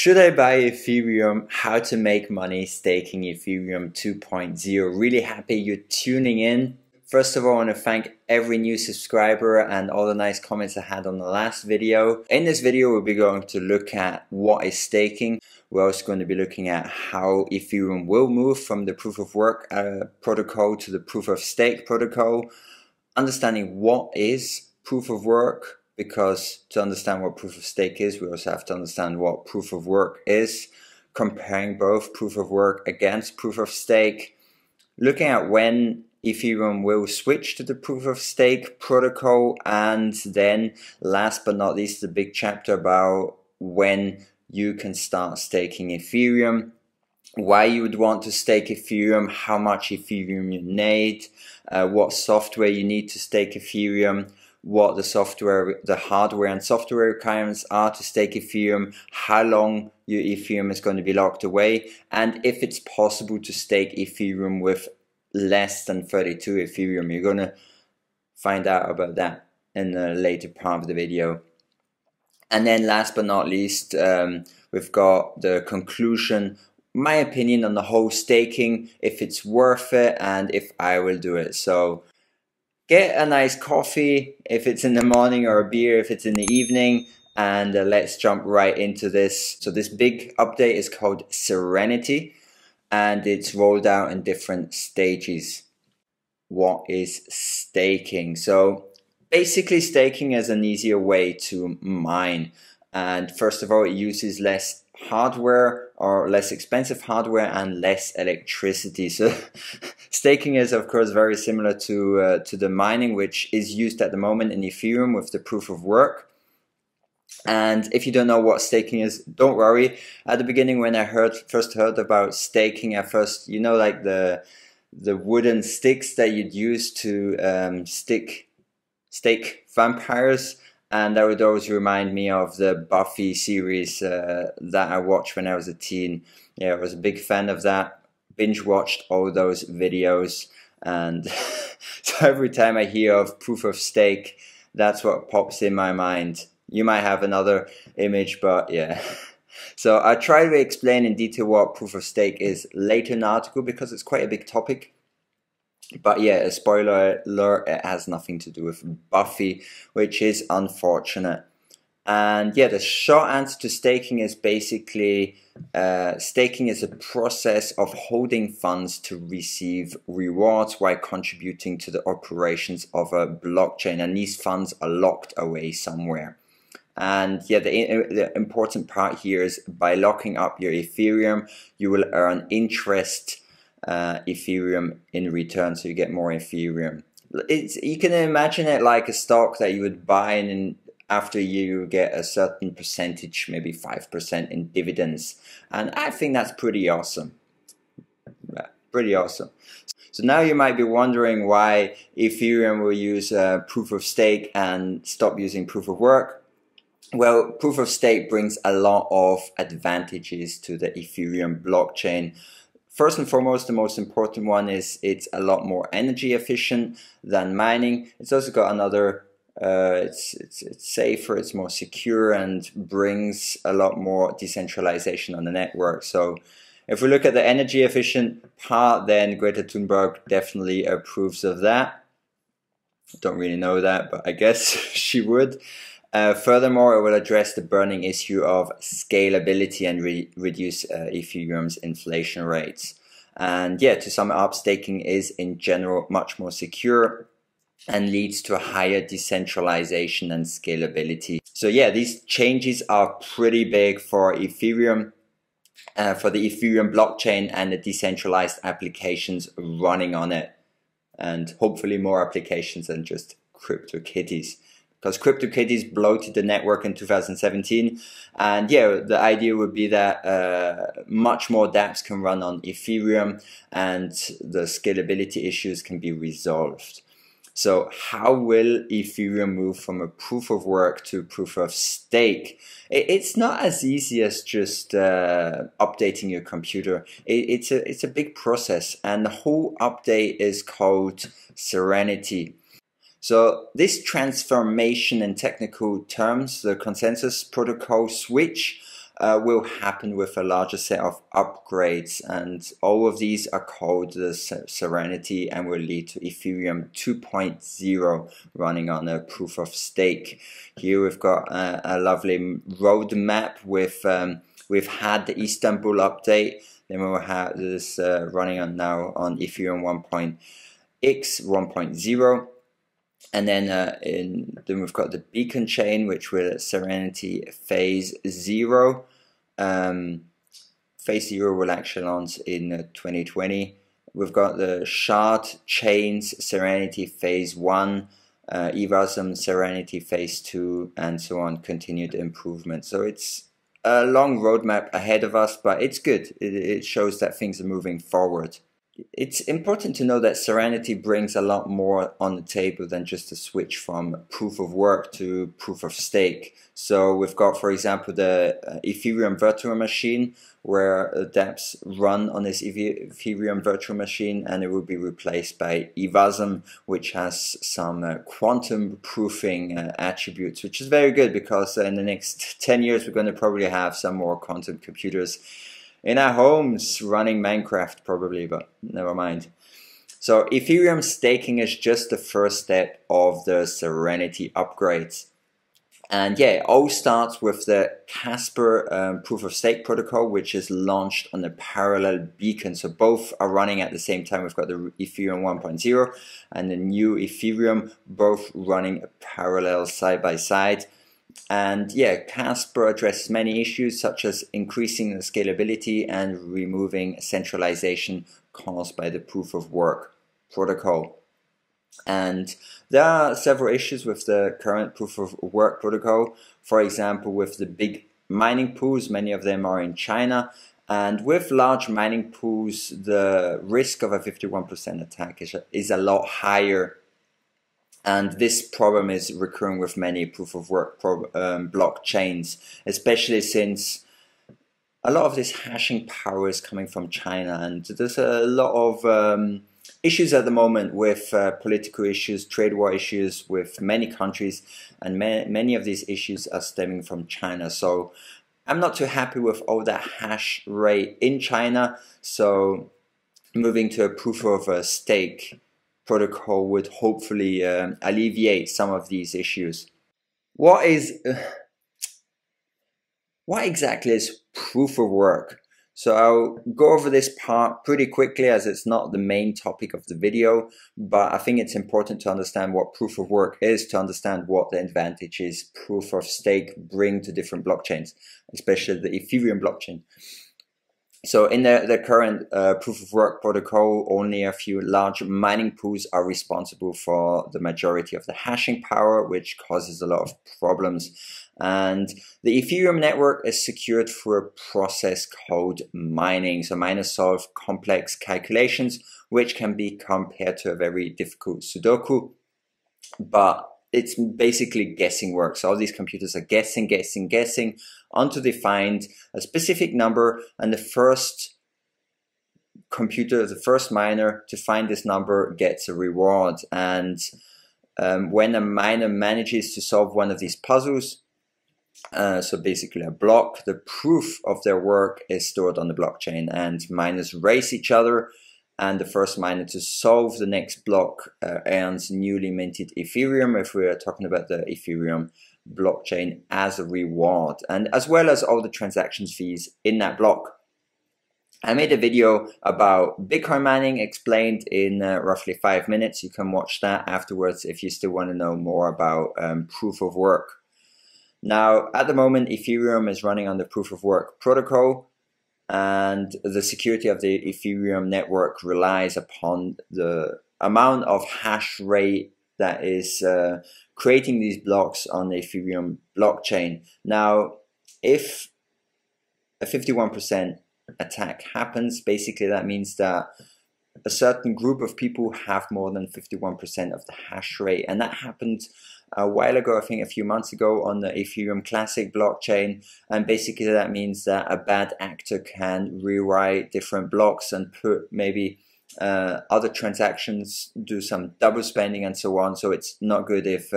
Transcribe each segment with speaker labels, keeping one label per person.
Speaker 1: Should I buy Ethereum? How to make money staking Ethereum 2.0. Really happy you're tuning in. First of all, I want to thank every new subscriber and all the nice comments I had on the last video. In this video, we'll be going to look at what is staking. We're also going to be looking at how Ethereum will move from the proof of work protocol to the proof of stake protocol. Understanding what is proof of work, because to understand what proof of stake is, we also have to understand what proof of work is. Comparing both proof of work against proof of stake. Looking at when Ethereum will switch to the proof of stake protocol, and then last but not least the big chapter about when you can start staking Ethereum, why you would want to stake Ethereum, how much Ethereum you need, what software you need to stake Ethereum, what the hardware and software requirements are to stake Ethereum, how long your Ethereum is going to be locked away, and if it's possible to stake Ethereum with less than 32 Ethereum. You're going to find out about that in the later part of the video. And then last but not least, we've got the conclusion, my opinion on the whole staking, if it's worth it and if I will do it. So get a nice coffee if it's in the morning, or a beer if it's in the evening, and let's jump right into this. So this big update is called Serenity, and it's rolled out in different stages. What is staking? So basically staking is an easier way to mine, and first of all it uses less hardware, or less expensive hardware, and less electricity. So staking is of course very similar to the mining which is used at the moment in Ethereum with the proof of work. And if you don't know what staking is, don't worry. At the beginning, when I first heard about staking, at first, you know, like the wooden sticks that you'd use to stake vampires, and that would always remind me of the Buffy series that I watched when I was a teen. Yeah, I was a big fan of that. Binge watched all those videos, and so every time I hear of proof of stake, that's what pops in my mind. You might have another image, but yeah. So I'll try to explain in detail what proof of stake is later in the article, because it's quite a big topic. But yeah, a spoiler alert, it has nothing to do with Buffy, which is unfortunate. And yeah, the short answer to staking is basically staking is a process of holding funds to receive rewards while contributing to the operations of a blockchain, and these funds are locked away somewhere. And yeah, the important part here is by locking up your Ethereum, you will earn interest Ethereum in return, so you get more Ethereum. You can imagine it like a stock that you would buy, and after a year you get a certain percentage, maybe 5% in dividends. And I think that's pretty awesome. Pretty awesome. So now you might be wondering why Ethereum will use proof of stake and stop using proof of work. Well, proof of stake brings a lot of advantages to the Ethereum blockchain. First and foremost, the most important one is it's a lot more energy efficient than mining. It's also got another, it's safer, it's more secure, and brings a lot more decentralization on the network. So if we look at the energy efficient part, then Greta Thunberg definitely approves of that. Don't really know that, but I guess she would. Furthermore, it will address the burning issue of scalability and reduce Ethereum's inflation rates. And yeah, to sum it up, staking is in general much more secure and leads to a higher decentralization and scalability. So yeah, these changes are pretty big for Ethereum, for the Ethereum blockchain and the decentralized applications running on it. And hopefully more applications than just CryptoKitties. Because CryptoKitties bloated the network in 2017, and yeah, the idea would be that much more dApps can run on Ethereum and the scalability issues can be resolved. So how will Ethereum move from a proof of work to proof of stake? It's not as easy as just updating your computer. It's a big process, and the whole update is called Serenity. So this transformation in technical terms, the consensus protocol switch, will happen with a larger set of upgrades, and all of these are called the Serenity and will lead to Ethereum 2.0 running on a proof of stake. Here we've got a lovely roadmap with we've had the Istanbul update, then we'll have this running on now on Ethereum 1.0, and then then we've got the beacon chain, which will Serenity Phase 0. Phase 0 will actually launch in 2020. We've got the shard chains, Serenity Phase 1, Evasm, Serenity Phase 2, and so on, continued improvement. So it's a long roadmap ahead of us, but it's good. It shows that things are moving forward. It's important to know that Serenity brings a lot more on the table than just a switch from proof of work to proof of stake. So we've got, for example, the Ethereum virtual machine, where dApps run on this Ethereum virtual machine, and it will be replaced by Evasm, which has some quantum proofing attributes, which is very good because in the next 10 years we're going to probably have some more quantum computers in our homes running Minecraft probably, but never mind. So Ethereum staking is just the first step of the Serenity upgrades. And yeah, it all starts with the Casper proof of stake protocol, which is launched on a parallel beacon. So both are running at the same time. We've got the Ethereum 1.0 and the new Ethereum, both running parallel side by side. And yeah, Casper addresses many issues such as increasing the scalability and removing centralization caused by the proof of work protocol. And there are several issues with the current proof of work protocol. For example, with the big mining pools, many of them are in China. And with large mining pools, the risk of a 51% attack is a lot higher. And this problem is recurring with many proof of work blockchains, especially since a lot of this hashing power is coming from China, and there's a lot of issues at the moment with political issues, trade war issues with many countries, and many of these issues are stemming from China. So I'm not too happy with all that hash rate in China, so moving to a proof of stake protocol would hopefully alleviate some of these issues. What exactly is proof of work? So I'll go over this part pretty quickly as it's not the main topic of the video, but I think it's important to understand what proof of work is, to understand what the advantages proof of stake bring to different blockchains, especially the Ethereum blockchain. So in the current proof of work protocol, only a few large mining pools are responsible for the majority of the hashing power, which causes a lot of problems. And the Ethereum network is secured through a process called mining. So miners solve complex calculations, which can be compared to a very difficult Sudoku, but it's basically guessing work. So all these computers are guessing until they find a specific number, and the first computer, the first miner to find this number gets a reward. And when a miner manages to solve one of these puzzles, so basically a block, the proof of their work is stored on the blockchain, and miners race each other, and the first miner to solve the next block earns newly minted Ethereum, if we are talking about the Ethereum blockchain, as a reward, and as well as all the transactions fees in that block. I made a video about Bitcoin mining explained in roughly 5 minutes. You can watch that afterwards if you still want to know more about proof of work. Now, at the moment, Ethereum is running on the proof of work protocol, and the security of the Ethereum network relies upon the amount of hash rate that is creating these blocks on the Ethereum blockchain. Now, if a 51% attack happens, basically that means that a certain group of people have more than 51% of the hash rate, and that happened a while ago, I think a few months ago, on the Ethereum Classic blockchain. And basically that means that a bad actor can rewrite different blocks and put maybe other transactions, do some double spending and so on. So it's not good if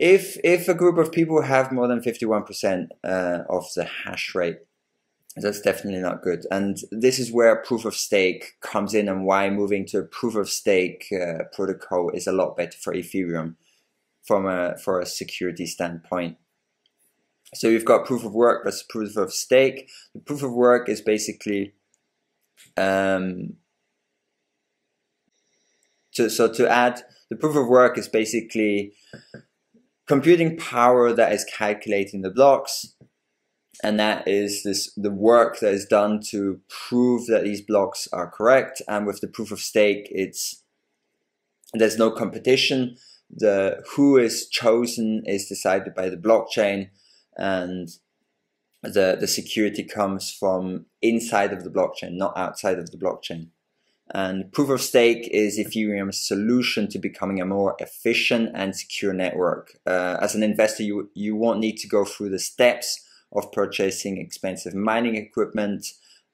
Speaker 1: if a group of people have more than 51% of the hash rate, that's definitely not good. And this is where proof of stake comes in, and why moving to a proof of stake protocol is a lot better for Ethereum for a security standpoint. So you've got proof of work versus proof of stake. The proof of work is basically to add, the proof of work is basically computing power that is calculating the blocks, and that is the work that is done to prove that these blocks are correct. And with the proof of stake, there's no competition. Who is chosen is decided by the blockchain, and the security comes from inside of the blockchain, not outside of the blockchain. And proof of stake is Ethereum's solution to becoming a more efficient and secure network. As an investor, you won't need to go through the steps of purchasing expensive mining equipment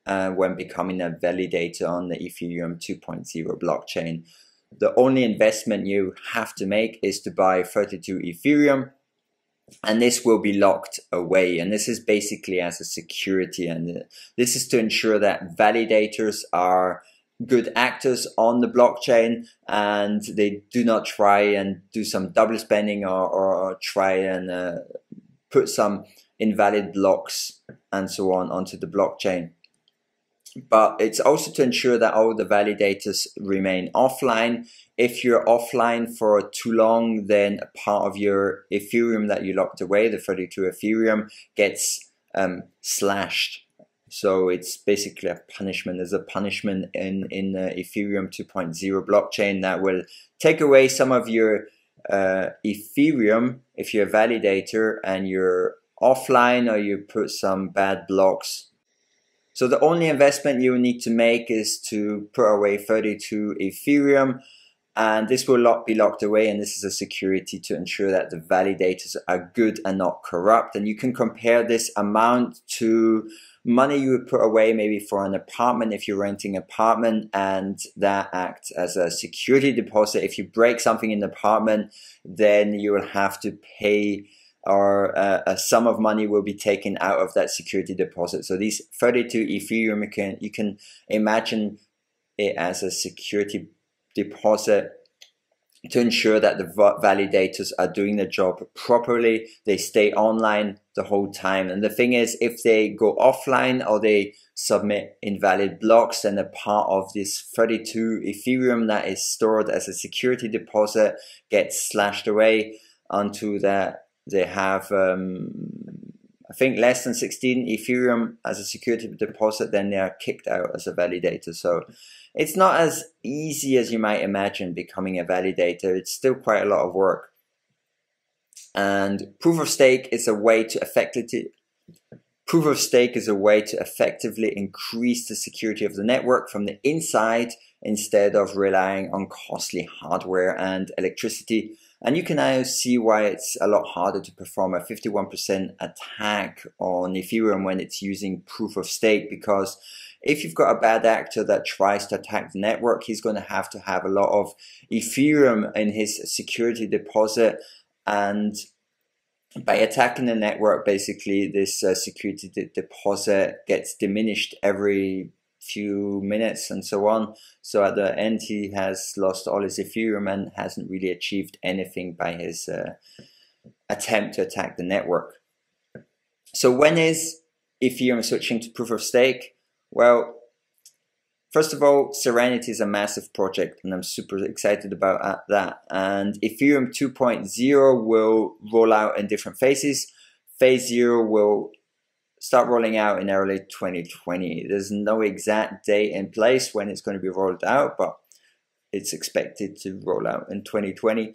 Speaker 1: when becoming a validator on the Ethereum 2.0 blockchain. The only investment you have to make is to buy 32 Ethereum, and this will be locked away. And this is basically as a security, and this is to ensure that validators are good actors on the blockchain, and they do not try and do some double spending or try and put some invalid blocks and so on onto the blockchain. But it's also to ensure that all the validators remain offline. If you're offline for too long, then a part of your Ethereum that you locked away, the 32 Ethereum, gets slashed. So it's basically a punishment. There's a punishment in the Ethereum 2.0 blockchain that will take away some of your Ethereum if you're a validator and you're offline, or you put some bad blocks. So the only investment you need to make is to put away 32 Ethereum, and this will be locked away, and this is a security to ensure that the validators are good and not corrupt. And you can compare this amount to money you would put away maybe for an apartment if you're renting an apartment, and that acts as a security deposit. If you break something in the apartment, then you will have to pay, or a sum of money will be taken out of that security deposit. So these 32 Ethereum, you can imagine it as a security deposit to ensure that the validators are doing the job properly. They stay online the whole time. And the thing is, if they go offline or they submit invalid blocks, then a part of this 32 Ethereum that is stored as a security deposit gets slashed away onto that. They have, I think, less than 16 Ethereum as a security deposit, then they are kicked out as a validator. So it's not as easy as you might imagine becoming a validator. It's still quite a lot of work. And proof of stake is a way to effectively increase the security of the network from the inside, instead of relying on costly hardware and electricity. And you can now see why it's a lot harder to perform a 51% attack on Ethereum when it's using proof of stake, because if you've got a bad actor that tries to attack the network, he's going to have a lot of Ethereum in his security deposit. And by attacking the network, basically this security deposit gets diminished every few minutes and so on. So at the end, he has lost all his Ethereum and hasn't really achieved anything by his attempt to attack the network. So when is Ethereum switching to proof of stake? Well, first of all, Serenity is a massive project, and I'm super excited about that. And Ethereum 2.0 will roll out in different phases. Phase 0 will start rolling out in early 2020. There's no exact date in place when it's going to be rolled out, but it's expected to roll out in 2020.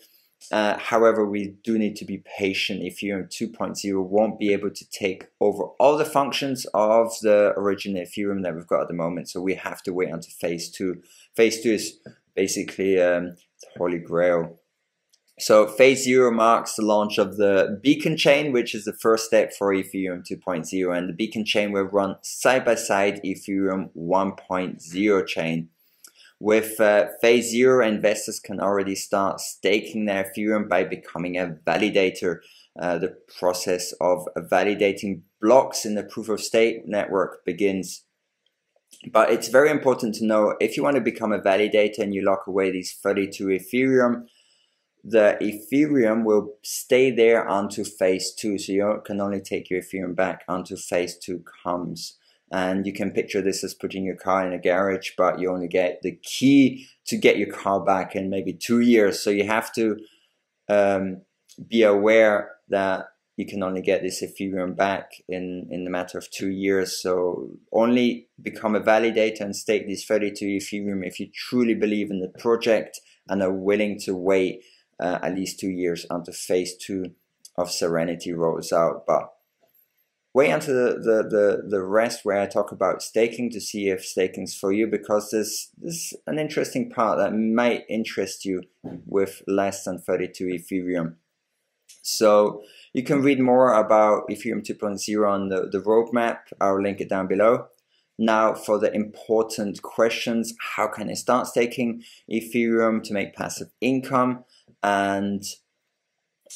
Speaker 1: However, we do need to be patient. Ethereum 2.0 won't be able to take over all the functions of the original Ethereum that we've got at the moment, so we have to wait until phase 2. Phase 2 is basically the holy grail. So phase 0 marks the launch of the beacon chain, which is the first step for Ethereum 2.0, and the beacon chain will run side by side Ethereum 1.0 chain. With phase 0, investors can already start staking their Ethereum by becoming a validator. The process of validating blocks in the proof of stake network begins. But it's very important to know, if you want to become a validator and you lock away these 32 Ethereum, the Ethereum will stay there until phase 2. So you can only take your Ethereum back until phase 2 comes. And you can picture this as putting your car in a garage, but you only get the key to get your car back in maybe 2 years. So you have to be aware that you can only get this Ethereum back in the matter of 2 years. So only become a validator and stake these 32 Ethereum if you truly believe in the project and are willing to wait at least 2 years until phase 2 of Serenity rolls out. But wait until the rest where I talk about staking to see if staking's for you, because this is an interesting part that might interest you with less than 32 Ethereum. So you can read more about Ethereum 2.0 on the roadmap. I'll link it down below. Now for the important questions: how can I start staking Ethereum to make passive income? And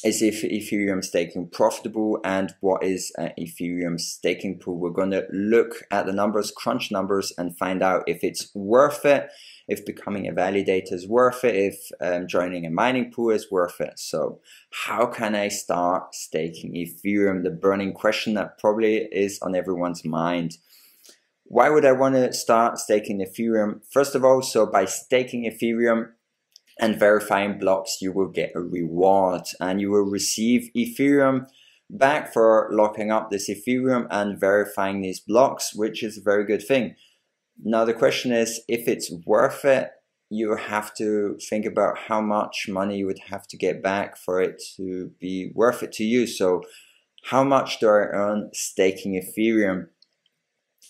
Speaker 1: is Ethereum staking profitable? And what is an Ethereum staking pool? We're going to look at the numbers, crunch numbers, and find out if it's worth it, if becoming a validator is worth it, if joining a mining pool is worth it. So how can I start staking Ethereum? The burning question that probably is on everyone's mind. Why would I want to start staking Ethereum? First of all, so by staking Ethereum and verifying blocks, you will get a reward and you will receive Ethereum back for locking up this Ethereum and verifying these blocks, which is a very good thing. Now the question is, if it's worth it, you have to think about how much money you would have to get back for it to be worth it to you. So how much do I earn staking Ethereum?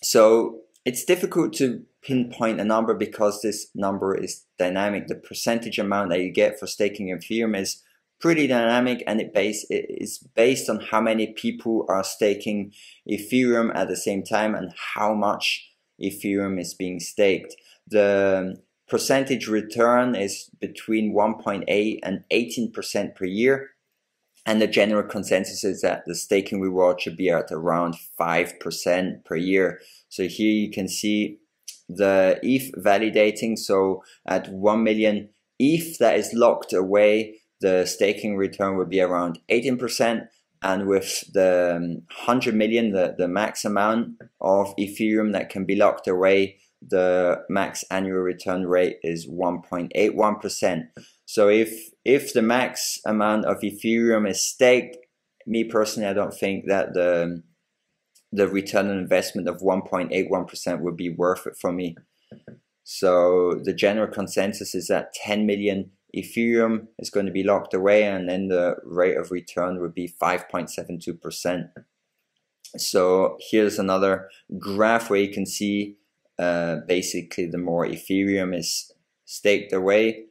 Speaker 1: So it's difficult to pinpoint a number because this number is dynamic. The percentage amount that you get for staking Ethereum is pretty dynamic, and it is based on how many people are staking Ethereum at the same time and how much Ethereum is being staked. The percentage return is between 1.8 and 18% per year, and the general consensus is that the staking reward should be at around 5% per year. So here you can see the ETH validating. So at 1 million ETH that is locked away, the staking return would be around 18%. And with the 100 million, the max amount of Ethereum that can be locked away, the max annual return rate is 1.81%. So if the max amount of Ethereum is staked, me personally, I don't think that the return on investment of 1.81% would be worth it for me. So the general consensus is that 10 million Ethereum is going to be locked away, and then the rate of return would be 5.72%. So here's another graph where you can see basically the more Ethereum is staked away,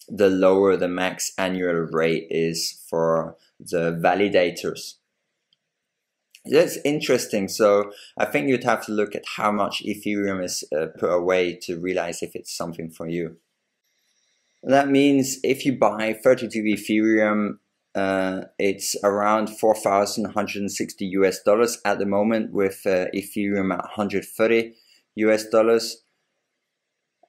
Speaker 1: the lower the max annual rate is for the validators. That's interesting. So I think you'd have to look at how much Ethereum is put away to realize if it's something for you. That means if you buy 32 Ethereum, it's around $4,160 at the moment, with Ethereum at $130,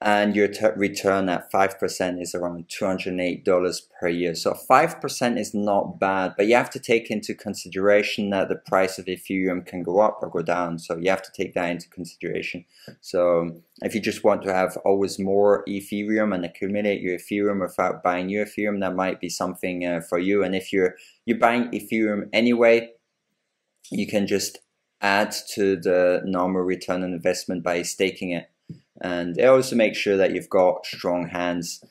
Speaker 1: and your return at 5% is around $208 per year. So 5% is not bad, but you have to take into consideration that the price of Ethereum can go up or go down. So you have to take that into consideration. So if you just want to have always more Ethereum and accumulate your Ethereum without buying new Ethereum, that might be something for you. And if you're buying Ethereum anyway, you can just add to the normal return on investment by staking it. And it also makes sure that you've got strong hands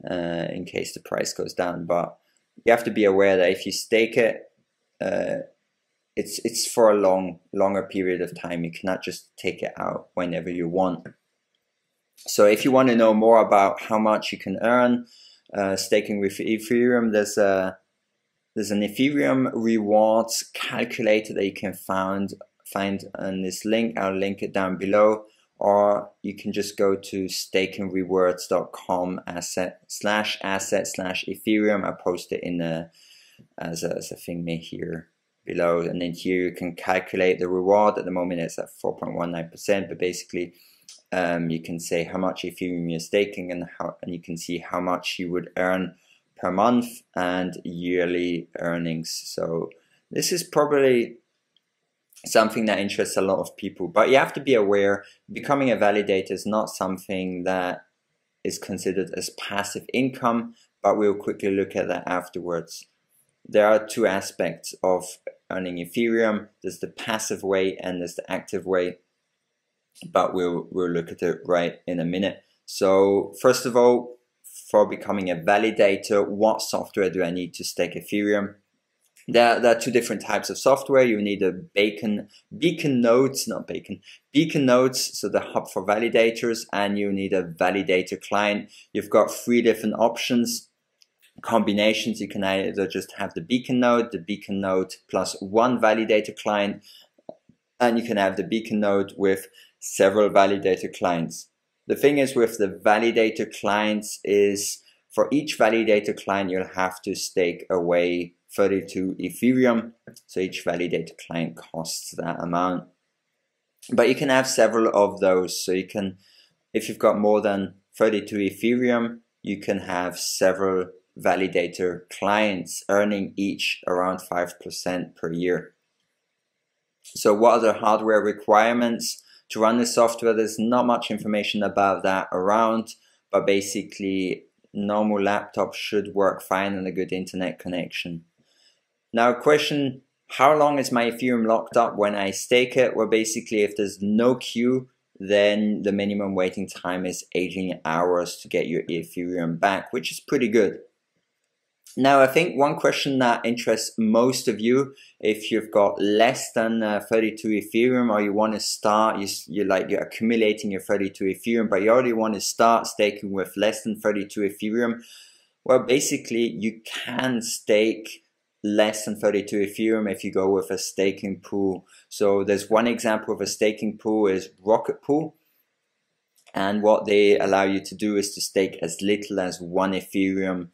Speaker 1: in case the price goes down. But you have to be aware that if you stake it, it's for a longer period of time. You cannot just take it out whenever you want. So if you want to know more about how much you can earn staking with Ethereum, there's an Ethereum rewards calculator that you can find on this link. I'll link it down below. or you can just go to stakingrewards.com/asset/Ethereum. I post it in as a thingy here below, and then here you can calculate the reward. At the moment it's at 4.19%, but basically you can say how much Ethereum you're staking, and you can see how much you would earn per month and yearly earnings. So this is probably something that interests a lot of people, but you have to be aware becoming a validator is not something that is considered as passive income, but we'll quickly look at that afterwards. There are two aspects of earning Ethereum. There's the passive way and there's the active way, but we'll look at it right in a minute. So first of all, for becoming a validator, what software do I need to stake Ethereum? There are two different types of software. You need a beacon nodes, so the hub for validators, and you need a validator client. You've got three different options, combinations. You can either just have the beacon node plus one validator client, and you can have the beacon node with several validator clients. The thing is with the validator clients is for each validator client you'll have to stake away 32 Ethereum. So each validator client costs that amount. But you can have several of those. So you can, if you've got more than 32 Ethereum, you can have several validator clients earning each around 5% per year. So what are the hardware requirements to run the software? There's not much information about that around, but basically normal laptop should work fine and a good internet connection. Now question, how long is my Ethereum locked up when I stake it? Well, basically if there's no queue, then the minimum waiting time is 18 hours to get your Ethereum back, which is pretty good. Now I think one question that interests most of you, if you've got less than 32 Ethereum, or you want to start, you're accumulating your 32 Ethereum, but you already want to start staking with less than 32 Ethereum. Well, basically you can stake less than 32 Ethereum if you go with a staking pool. So there's one example of a staking pool is Rocket Pool, and what they allow you to do is to stake as little as 1 Ethereum,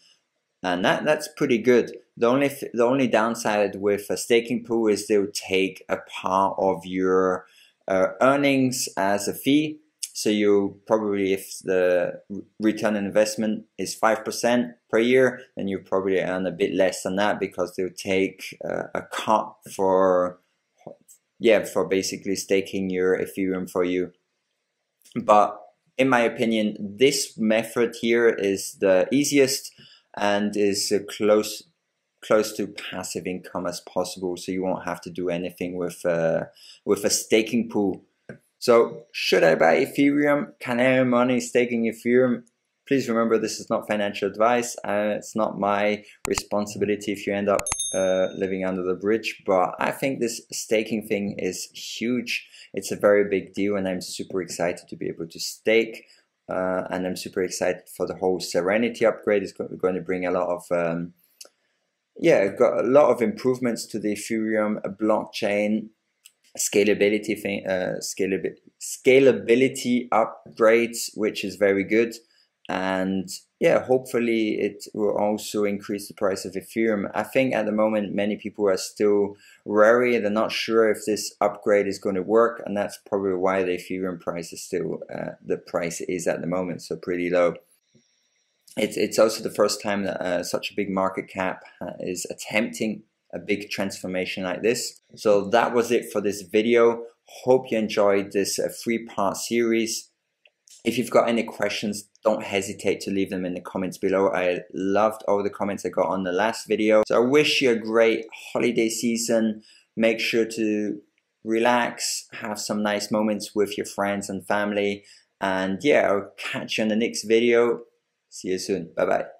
Speaker 1: and that's pretty good. The only downside with a staking pool is they'll take a part of your earnings as a fee. So you probably, if the return on investment is 5% per year, then you probably earn a bit less than that, because they'll take a cut for basically staking your Ethereum for you. But in my opinion, this method here is the easiest and is close to passive income as possible. So you won't have to do anything with a staking pool. So should I buy Ethereum? Can I earn money staking Ethereum? Please remember, this is not financial advice. It's not my responsibility if you end up living under the bridge. But I think this staking thing is huge. It's a very big deal, and I'm super excited to be able to stake. And I'm super excited for the whole Serenity upgrade. It's going to bring a lot of got a lot of improvements to the Ethereum blockchain. Scalability upgrades, which is very good, and yeah, hopefully it will also increase the price of Ethereum. I think at the moment many people are still wary. They're not sure if this upgrade is going to work, and that's probably why the Ethereum price is still the price it is at the moment, so pretty low. It's also the first time that such a big market cap is attempting a big transformation like this. So that was it for this video. Hope you enjoyed this 3-part series. If you've got any questions, don't hesitate to leave them in the comments below. I loved all the comments I got on the last video. So I wish you a great holiday season. Make sure to relax, have some nice moments with your friends and family. And yeah, I'll catch you in the next video. See you soon. Bye bye.